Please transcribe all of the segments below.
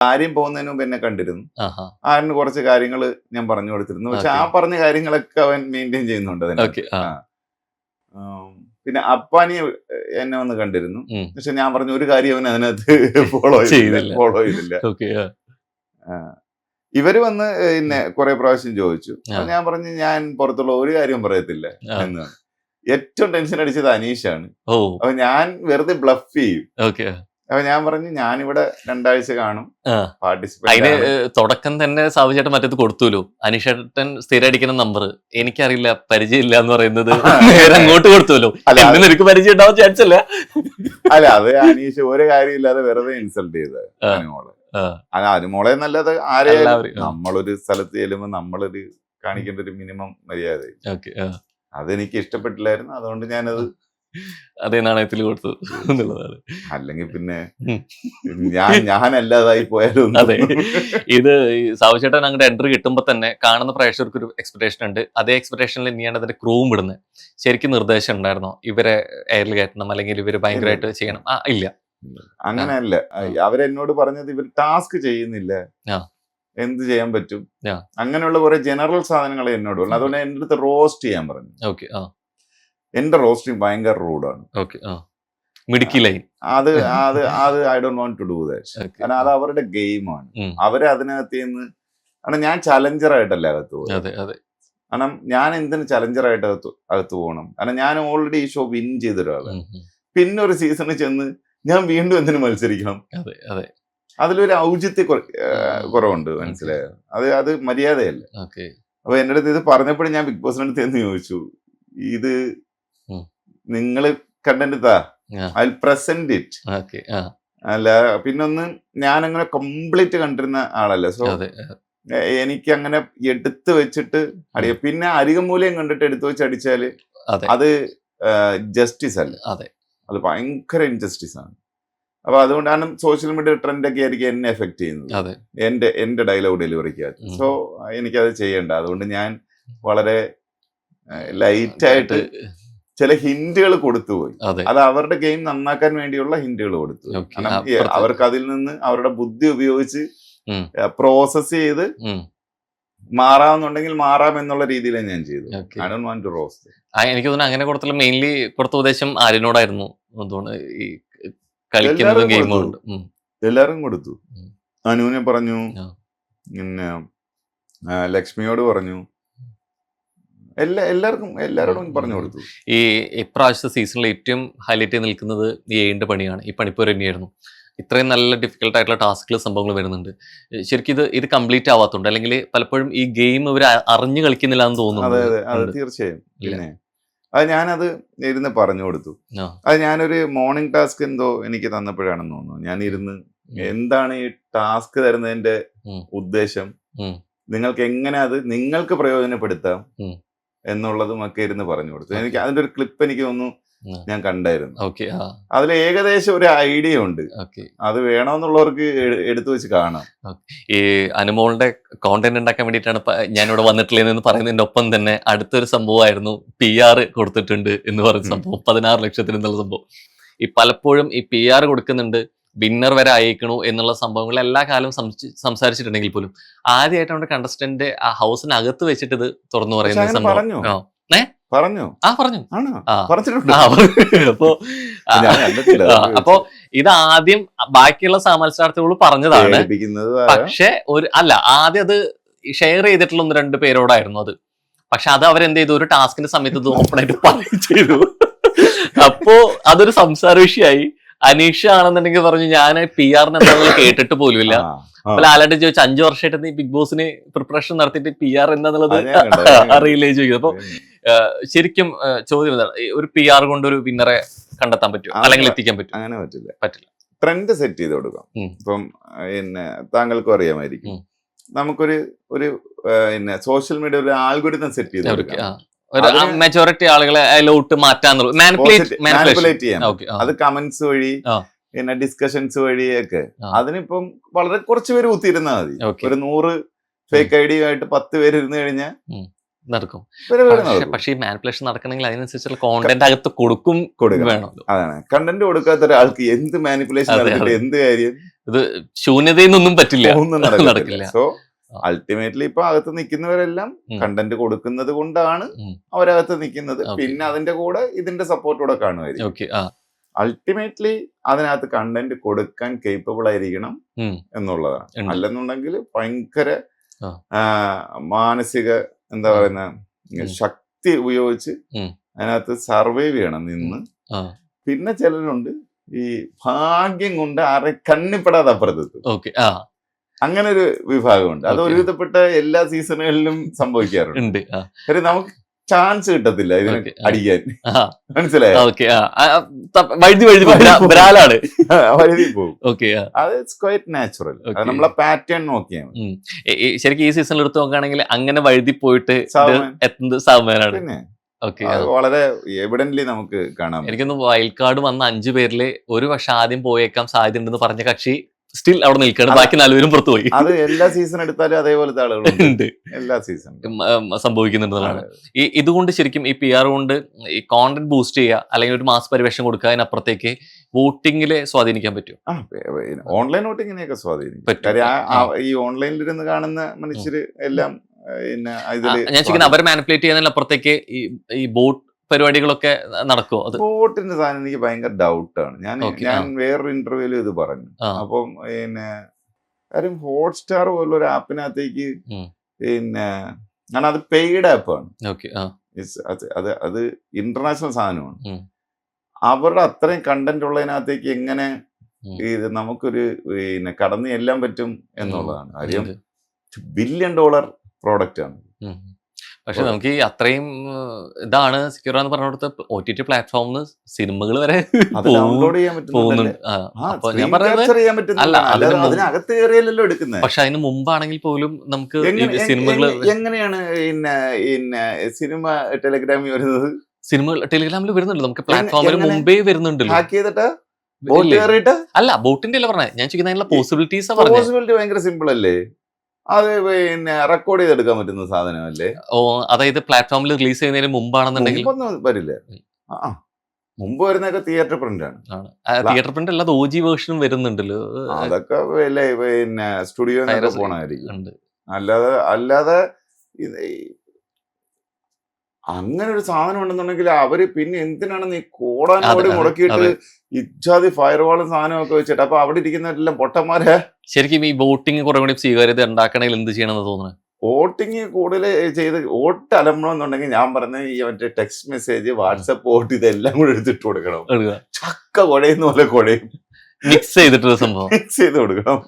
ആര്യം പോകുന്നതിന് മുമ്പ് എന്നെ കണ്ടിരുന്നു. ആരിന് കുറച്ച് കാര്യങ്ങൾ ഞാൻ പറഞ്ഞു കൊടുത്തിരുന്നു. പക്ഷെ ആ പറഞ്ഞ കാര്യങ്ങളൊക്കെ അവൻ മെയിൻറ്റെയിൻ ചെയ്യുന്നുണ്ട് അതിനകത്ത്. പിന്നെ അപ്പാനി എന്നെ വന്ന് കണ്ടിരുന്നു. പക്ഷെ ഞാൻ പറഞ്ഞ ഒരു കാര്യം അവൻ അതിനകത്ത് ഫോളോ ചെയ്തില്ല. ഇവര് വന്ന് പിന്നെ കുറെ പ്രാവശ്യം ചോദിച്ചു. ഞാൻ പറഞ്ഞു ഞാൻ പുറത്തുള്ള ഒരു കാര്യം പറയത്തില്ല എന്ന്. ഏറ്റവും ടെൻഷൻ അടിച്ചത് അനീഷാണ്. അപ്പൊ ഞാൻ വെറുതെ ബ്ലഫ് ചെയ്യും. അപ്പൊ ഞാൻ പറഞ്ഞു ഞാനിവിടെ 2 ആഴ്ച കാണും. അതിന് തുടക്കം തന്നെ സാബുചേട്ടൻ മറ്റേത് കൊടുത്തുല്ലോ, അനീഷേട്ടൻ സ്ഥിരം അടിക്കുന്ന നമ്പർ എനിക്കറിയില്ല പരിചയമില്ല എന്ന് പറയുന്നത് നേരെ അങ്ങോട്ട് കൊടുത്തുല്ലോ. എനിക്ക് പരിചയം ഉണ്ടാവാൻ ചാൻസ് അല്ല. അല്ല, അത് അനീഷ് ഒരു കാര്യമില്ലാതെ വെറുതെ ഇൻസൾട്ട് ചെയ്തത് അനുമോളെ. അനുമോളെ നല്ലത് ആരെയാലും നമ്മളൊരു സ്ഥലത്ത് ചെല്ലുമ്പോ നമ്മളൊരു കാണിക്കേണ്ട ഒരു മിനിമം മര്യാദ അതെനിക്ക് ഇഷ്ടപ്പെട്ടില്ലായിരുന്നു. അതുകൊണ്ട് ഞാനത് അതേ നാണയത്തിൽ കൊടുത്തു എന്നുള്ളതാണ്. അല്ലെങ്കിൽ പിന്നെ ഞാനല്ലാതായി പോയാലും. അതെ, ഇത് സാബുചേട്ടൻ അങ്ങോട്ട് എൻട്രി കിട്ടുമ്പോ തന്നെ കാണുന്ന പ്രേക്ഷകർക്ക് ഒരു എക്സ്പെക്ടേഷൻ ഉണ്ട്. അതേ എക്സ്പെക്ടേഷനിൽ ഇനിയാണ് അതിന്റെ ക്രൂവും വിടുന്നത്. ശരിക്കും നിർദ്ദേശം ഉണ്ടായിരുന്നോ ഇവരെ എയറിൽ കയറ്റണം അല്ലെങ്കിൽ ഇവര് ഭയങ്കരമായിട്ട് ചെയ്യണം? ഇല്ല, അങ്ങനെയല്ല. അവരെന്നോട് പറഞ്ഞത് ഇവർ ടാസ്ക് ചെയ്യുന്നില്ല, എന്ത് ചെയ്യാൻ പറ്റും, അങ്ങനെയുള്ള കുറെ ജനറൽ സാധനങ്ങൾ എന്നോട് പറഞ്ഞു. അതുകൊണ്ട് എന്റെ അടുത്ത് റോസ്റ്റ് ചെയ്യാൻ പറഞ്ഞു. എന്റെ റോസ്റ്റിംഗ് ഭയങ്കര റൂഡാണ്. അത് I don't want to do that. കാരണം അത് അവരുടെ ഗെയിമാണ്. അവരെ അതിനകത്ത് നിന്ന് കാരണം ഞാൻ ചലഞ്ചറായിട്ടല്ല അകത്ത് പോകുന്നത്. കാരണം ഞാൻ എന്തിന് ചലഞ്ചറായിട്ട് അകത്ത് പോകണം? കാരണം ഞാൻ ഓൾറെഡി ഈ ഷോ വിൻ ചെയ്തൊരാളാണ്. പിന്നെ ഒരു സീസണിൽ ചെന്ന് ഞാൻ വീണ്ടും എന്തിനു മത്സരിക്കണം? അതിലൊരു ഔചിത്യ കുറവുണ്ട്, മനസ്സിലായോ? അത് മര്യാദയല്ല. അപ്പൊ എന്റെ അടുത്ത് ഇത് പറഞ്ഞപ്പോഴും ഞാൻ ബിഗ് ബോസിന്റെ അടുത്ത് എന്ന് ചോദിച്ചു, ഇത് നിങ്ങള് കണ്ടന്റ് താ, ഐ പ്രസന്റ് ഇറ്റ്. അല്ല പിന്നൊന്ന് ഞാൻ കംപ്ലീറ്റ് കണ്ടിരുന്ന ആളല്ല. സോ എനിക്ക് അങ്ങനെ എടുത്തു വെച്ചിട്ട് അടിയ, പിന്നെ അരികമൂലം കണ്ടിട്ട് എടുത്തു വെച്ച് അടിച്ചാല് അത് ജസ്റ്റിസ് അല്ല, അത് ഭയങ്കര ഇൻജസ്റ്റിസ് ആണ്. അപ്പൊ അതുകൊണ്ടാണ് സോഷ്യൽ മീഡിയ ട്രെൻഡ് ഒക്കെ ആയിരിക്കും എന്നെ എഫക്ട് ചെയ്യുന്നത്, എന്റെ ഡയലോഗ് ഡെലിവറിക്കകത്ത്. സോ എനിക്കത് ചെയ്യണ്ട. അതുകൊണ്ട് ഞാൻ വളരെ ലൈറ്റായിട്ട് ചില ഹിന്റുകൾ കൊടുത്തുപോയി. അത് അവരുടെ ഗെയിം നന്നാക്കാൻ വേണ്ടിയുള്ള ഹിന്റുകൾ കൊടുത്തു. അവർക്ക് അതിൽ നിന്ന് അവരുടെ ബുദ്ധി ഉപയോഗിച്ച് പ്രോസസ് ചെയ്ത് മാറാമെന്നുണ്ടെങ്കിൽ മാറാം എന്നുള്ള രീതിയിലാണ് ഞാൻ ചെയ്തു. I don't want to roast. എനിക്ക് തോന്നുന്നു അങ്ങനെ കൊടുത്തുള്ള മെയിൻലി കൊടുത്ത ഉപദേശം ആര്യനോടായിരുന്നു. ഈ കളിക്കുന്നതും ഗെയിമുണ്ട് എല്ലാവരും കൊടുത്തു. അനുവിനെ പറഞ്ഞു, പിന്നെ ലക്ഷ്മിയോട് പറഞ്ഞു, എല്ലാവരോടും പറഞ്ഞു കൊടുത്തു. ഈ ഇപ്രാവശ്യത്തെ സീസണിൽ ഏറ്റവും ഹൈലൈറ്റ് ചെയ്ത് നിൽക്കുന്നത് ഈ ഏഴിന്റെ പണിയാണ്. ഈ പണിപ്പൂർ തന്നെയായിരുന്നു. ഇത്രയും നല്ല ഡിഫിക്കൽട്ട് ആയിട്ടുള്ള ടാസ്കുകൾ സംഭവങ്ങൾ വരുന്നുണ്ട്. ശരിക്കും ഇത് കംപ്ലീറ്റ് ആവാത്തുണ്ട്, അല്ലെങ്കിൽ പലപ്പോഴും ഈ ഗെയിം ഇവർ അറിഞ്ഞു കളിക്കുന്നില്ല എന്ന് തോന്നുന്നു. അതെ, തീർച്ചയായും. പിന്നെ അത് ഞാനത് ഇരുന്ന് പറഞ്ഞു കൊടുത്തു. അത് ഞാനൊരു മോർണിംഗ് ടാസ്ക് എന്തോ എനിക്ക് തന്നപ്പോഴാണെന്ന് തോന്നുന്നു. ഞാൻ ഇരുന്ന് എന്താണ് ഈ ടാസ്ക് തരുന്നതിന്റെ ഉദ്ദേശം, നിങ്ങൾക്ക് എങ്ങനെ അത് നിങ്ങൾക്ക് പ്രയോജനപ്പെടുത്താം എന്നുള്ളതും ഒക്കെ ഇരുന്ന് പറഞ്ഞു കൊടുത്തു. എനിക്ക് അതിന്റെ ഒരു ക്ലിപ്പ് എനിക്ക് തോന്നുന്നു ഞാൻ കണ്ടായിരുന്നു. അതിൽ ഏകദേശം ഒരു ഐഡിയ ഉണ്ട്. അത് വേണമെന്നുള്ളവർക്ക് എടുത്തു വെച്ച് കാണാം. ഈ അനുമോളുടെ കോണ്ടന്റ് ഉണ്ടാക്കാൻ വേണ്ടിയിട്ടാണ് ഞാനിവിടെ വന്നിട്ടില്ലെന്ന് പറയുന്നതിന്റെ ഒപ്പം തന്നെ അടുത്തൊരു സംഭവമായിരുന്നു PR കൊടുത്തിട്ടുണ്ട് എന്ന് പറയുന്ന സംഭവം. 16 ലക്ഷത്തിന് എന്നുള്ള സംഭവം. ഈ പലപ്പോഴും ഈ PR കൊടുക്കുന്നുണ്ട്, വിന്നർ വരെ അയക്കണു എന്നുള്ള സംഭവങ്ങൾ എല്ലാ കാലവും സംസാരിച്ചിട്ടുണ്ടെങ്കിൽ പോലും ആദ്യമായിട്ടാണ് കണ്ടസ്റ്റന്റ് ആ ഹൗസിനകത്ത് വെച്ചിട്ട് ഇത് തുറന്നു പറയുന്ന സംഭവം. അപ്പോ ഇത് ആദ്യം ബാക്കിയുള്ള മത്സരാർത്ഥികൾ പറഞ്ഞതാണ്. പക്ഷെ ആദ്യം അത് ഷെയർ ചെയ്തിട്ടുള്ള 1-2 പേരോടായിരുന്നു അത്. പക്ഷെ അത് അവരെന്ത് ചെയ്തു, ഒരു ടാസ്കിന്റെ സമയത്ത് ഇത് ഓപ്പൺ ആയിട്ട് പറയും ചെയ്തു. അപ്പോ അതൊരു സംസാര വിഷയമായി. അനീഷ ആണെന്നുണ്ടെങ്കിൽ പറഞ്ഞു ഞാൻ PR എന്താണെന്ന് കേട്ടിട്ട് പോലുമില്ല. അപ്പൊ ലാലായിട്ട് ചോദിച്ചു 5 വർഷമായിട്ട് നീ ബിഗ് ബോസിന് പ്രിപ്പറേഷൻ നടത്തിയിട്ട് PR എന്താന്നുള്ളത് അറിയില്ലേ ചോദിക്കുന്നത്. അപ്പൊ ശരിക്കും ചോദ്യം എന്താണ്, ഒരു PR കൊണ്ട് ഒരു വിന്നറെ കണ്ടെത്താൻ പറ്റുമോ അല്ലെങ്കിൽ എത്തിക്കാൻ പറ്റും? അങ്ങനെ പറ്റില്ല. ട്രെൻഡ് സെറ്റ് ചെയ്ത് കൊടുക്കാം. ഇപ്പം പിന്നെ താങ്കൾക്കും അറിയാമായിരിക്കും, നമുക്കൊരു സോഷ്യൽ മീഡിയ ഒരു ആൽഗോരിതം സെറ്റ് ചെയ്ത് കൊടുക്കാം. മെജോറിറ്റി ആളുകളെ അതിലോട്ട് മാറ്റാന്നുള്ളൂ, മാനിപ്പുലേറ്റ് ചെയ്യാം. അത് കമന്റ്സ് വഴി, പിന്നെ ഡിസ്കഷൻസ് വഴിയൊക്കെ. അതിനിപ്പം വളരെ കുറച്ച് പേര് കുത്തിയിരുന്നാൽ മതി. ഒരു 100 ഫേക്ക് ID ആയിട്ട് 10 പേര് ഇരുന്ന് കഴിഞ്ഞാൽ നടക്കും. പക്ഷെ ഈ മാനിപ്പുലേഷൻ നടക്കണമെങ്കിൽ അതിനനുസരിച്ചുള്ള കോണ്ടന്റ് അകത്ത് കൊടുക്കും വേണമല്ലോ. അതാണ് കണ്ടന്റ് കൊടുക്കാത്ത ഒരാൾക്ക് എന്ത് മാനിപ്പുലേഷൻ നടത്തിയിട്ട് എന്ത് കാര്യം? ഇത് ശൂന്യതയിൽ നിന്നൊന്നും പറ്റില്ല, ഒന്നും നടക്കില്ല. സോ അൾട്ടിമേറ്റ്ലി ഇപ്പൊ അകത്ത് നിൽക്കുന്നവരെല്ലാം കണ്ടന്റ് കൊടുക്കുന്നത് കൊണ്ടാണ് അവരകത്ത് നിൽക്കുന്നത്. പിന്നെ അതിന്റെ കൂടെ ഇതിന്റെ സപ്പോർട്ടൂടെ കാണുമായിരിക്കും. അൾട്ടിമേറ്റ്ലി അതിനകത്ത് കണ്ടന്റ് കൊടുക്കാൻ കേപ്പബിൾ ആയിരിക്കണം എന്നുള്ളതാണ്. അല്ലെന്നുണ്ടെങ്കിൽ ഭയങ്കര മാനസിക എന്താ പറയുന്ന ശക്തി ഉപയോഗിച്ച് അതിനകത്ത് സർവൈവ് ചെയ്യണം നിന്ന്. പിന്നെ ചിലരുണ്ട് ഈ ഭാഗ്യം കൊണ്ട് ആരെ കണ്ണിപ്പെടാതെ അപ്പുറത്തെത്തും. അങ്ങനെ ഒരു വിഭാഗമുണ്ട്. അത് ഒരുവിധപ്പെട്ട എല്ലാ സീസണുകളിലും സംഭവിക്കാറുണ്ട്. കാര്യം നമുക്ക് ചാൻസ് കിട്ടത്തില്ല ഇതിന് അടിക്കാൻ, മനസ്സിലായോ? വഴുതി പോകും. അത് ക്വൈറ്റ് നാച്ചുറൽ. അത് നമ്മളെ പാറ്റേൺ നോക്കിയാൽ ശരിക്കും ഈ സീസണിൽ എടുത്ത് നോക്കുകയാണെങ്കിൽ അങ്ങനെ വഴുതി പോയിട്ട് എത്തുന്നത് സാവമാനാണ്. പിന്നെ വളരെ എവിഡന്റ്ലി നമുക്ക് കാണാം. എനിക്കൊന്ന് വൈൽഡ് കാർഡ് വന്ന 5 പേരില് ഒരു പക്ഷെ ആദ്യം പോയേക്കാം സാധ്യത ഉണ്ടെന്ന് പറഞ്ഞ കക്ഷി സ്റ്റിൽ അവിടെ നിൽക്കുകയാണ്. ബാക്കി 4 പേരും പുറത്തു പോയി. അത് എല്ലാ സീസൺ എടുത്താലും അതേപോലത്തെ ആളുകളുണ്ട്, എല്ലാ സീസണും സംഭവിക്കുന്നുണ്ടെന്നാണ്. ഈ ഇതുകൊണ്ട് ശരിക്കും ഈ PR കൊണ്ട് ഈ കോണ്ടന്റ് ബൂസ്റ്റ് ചെയ്യുക അല്ലെങ്കിൽ ഒരു മാസ് പരിവേഷം കൊടുക്കുക, അതിനപ്പുറത്തേക്ക് വോട്ടിങ്ങില് സ്വാധീനിക്കാൻ പറ്റും. ഓൺലൈൻ വോട്ടിങ്ങിനെയൊക്കെ സ്വാധീനിക്കും. ഈ ഓൺലൈനിലിരുന്ന് കാണുന്ന മനുഷ്യര് എല്ലാം ഞാൻ ചോദിക്കുന്നത് അവരെ മാനിപ്പുലേറ്റ് ചെയ്യുന്നതിനപ്പുറത്തേക്ക് ഈ ബോട്ട് പരിപാടികളൊക്കെ നടക്കുമോ? അത് ബോട്ടിന്റെ സാധനം എനിക്ക് ഭയങ്കര ഡൗട്ടാണ്. ഞാൻ വേറൊരു ഇന്റർവ്യൂല് ഇത് പറഞ്ഞു. അപ്പം പിന്നെ കാര്യം ഹോട്ട്സ്റ്റാർ പോലൊരു ആപ്പിനകത്തേക്ക് പിന്നെ അത് പെയ്ഡ് ആപ്പാണ്. അത് ഇന്റർനാഷണൽ സാധനമാണ്. അവരുടെ അത്രയും കണ്ടന്റ് ഉള്ളതിനകത്തേക്ക് എങ്ങനെ ഇത് നമുക്കൊരു പിന്നെ കടന്നു ചെല്ലാൻ പറ്റും എന്നുള്ളതാണ് കാര്യം. $1 ബില്യൺ പ്രോഡക്റ്റ് ആണ്. പക്ഷെ നമുക്ക് ഈ അത്രയും ഇതാണ് സെക്യൂർ എന്ന് പറഞ്ഞിടത്ത് OTT പ്ലാറ്റ്ഫോമിന് സിനിമകൾ വരെ ഡൗൺലോഡ് ചെയ്യാൻ പോകുന്നുണ്ട്. അതിനകത്ത് കയറിയല്ലോ എടുക്കുന്നത്. പക്ഷെ അതിന് മുമ്പാണെങ്കിൽ പോലും നമുക്ക് സിനിമകൾ എങ്ങനെയാണ് സിനിമ ടെലിഗ്രാമിൽ വരുന്നത്? സിനിമകൾ ടെലിഗ്രാമിൽ വരുന്നുണ്ട്, നമുക്ക് പ്ലാറ്റ്ഫോമിന് മുമ്പേ വരുന്നുണ്ടല്ലോ. ഹാക്ക് ചെയ്തിട്ട് അല്ല, ബോട്ടിന്റെ അല്ല പറഞ്ഞത്. ഞാൻ ചോദിക്കുന്ന പോസിബിലിറ്റീസ് ഭയങ്കര സിമ്പിൾ അല്ലേ? അത് പിന്നെ റെക്കോർഡ് ചെയ്തെടുക്കാൻ പറ്റുന്ന സാധനമല്ലേ? അതായത് പ്ലാറ്റ്ഫോമിൽ റിലീസ് ചെയ്യുന്നതിന് മുമ്പാണെന്നുണ്ടെങ്കിൽ വരില്ല. മുമ്പ് വരുന്നതൊക്കെ തിയേറ്റർ പ്രിന്റ് ആണ്. തിയേറ്റർ പ്രിന്റ് അല്ലാതെ OG വേർഷനും വരുന്നുണ്ടല്ലോ. അതൊക്കെ പിന്നെ സ്റ്റുഡിയോ പോണായിരിക്കും. അല്ലാതെ അങ്ങനെ ഒരു സാധനം ഉണ്ടെന്നുണ്ടെങ്കിൽ അവര് പിന്നെ എന്തിനാണ് നീ കോടാനോട് മുടക്കിയിട്ട് ഇച്ഛാതി ഫയർവാളും സാധനമൊക്കെ വെച്ചിട്ട് അപ്പൊ അവിടെ ഇരിക്കുന്നവരെല്ലാം പൊട്ടന്മാരെ. ശരിക്കും ഈ വോട്ടിംഗ് കുറെ കൂടി സ്വീകാര്യത ഉണ്ടാക്കണമെങ്കിൽ എന്ത് ചെയ്യണമെന്ന് തോന്നുന്നത്? വോട്ടിങ് കൂടുതൽ ചെയ്ത് വോട്ട് അലമ്പണമെന്നുണ്ടെങ്കിൽ ഞാൻ പറഞ്ഞ ഈ മറ്റേ ടെക്സ്റ്റ് മെസ്സേജ്, വാട്സപ്പ് വോട്ട് ഇതെല്ലാം കൂടെ എടുത്തിട്ട് കൊടുക്കണം. ചക്ക കുഴയുന്ന പോലെ കുഴയും, മിക്സ് ചെയ്തിട്ടുള്ള സംഭവം മിക്സ് ചെയ്ത് കൊടുക്കണം.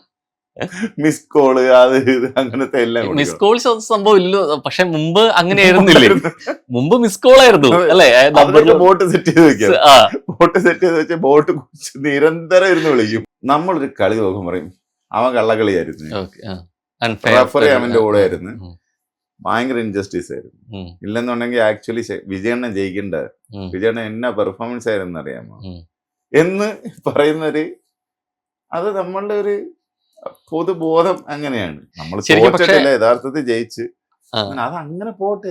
മിസ് കോള് അത് ഇത് അങ്ങനത്തെ എല്ലാം. മിസ് കോൾസ് സംഭവം ഇല്ലോ, പക്ഷെ മുമ്പ് അങ്ങനെയായിരുന്നില്ലേ? മുമ്പ് മിസ് കോൾ ആയിരുന്നു അല്ലെ? ബോട്ട് സെറ്റ് ചെയ്ത് വെക്കാം. ബോട്ട് സെറ്റ് ചെയ്ത് വെച്ച് ബോട്ട് നിരന്തരം ഇരുന്ന് വിളിക്കും. നമ്മളൊരു കളി നോക്കാൻ പറയും അവൻ കള്ളക്കളിയായിരുന്നു, റഫറി അവന്റെ കൂടെ ആയിരുന്നു, ഭയങ്കര ഇൻജസ്റ്റിസ് ആയിരുന്നു. ഇല്ലെന്നുണ്ടെങ്കിൽ ആക്ച്വലി വിജയണ്ണൻ ജയിക്കേണ്ട, വിജയണ്ണൻ എന്നാ പെർഫോമൻസ് ആയിരുന്നു അറിയാമോ എന്ന് പറയുന്നൊരു, അത് നമ്മളുടെ ഒരു പൊതുബോധം അങ്ങനെയാണ്. നമ്മൾ യഥാർത്ഥത്തിൽ ജയിച്ച് അത് അങ്ങനെ പോട്ടെ.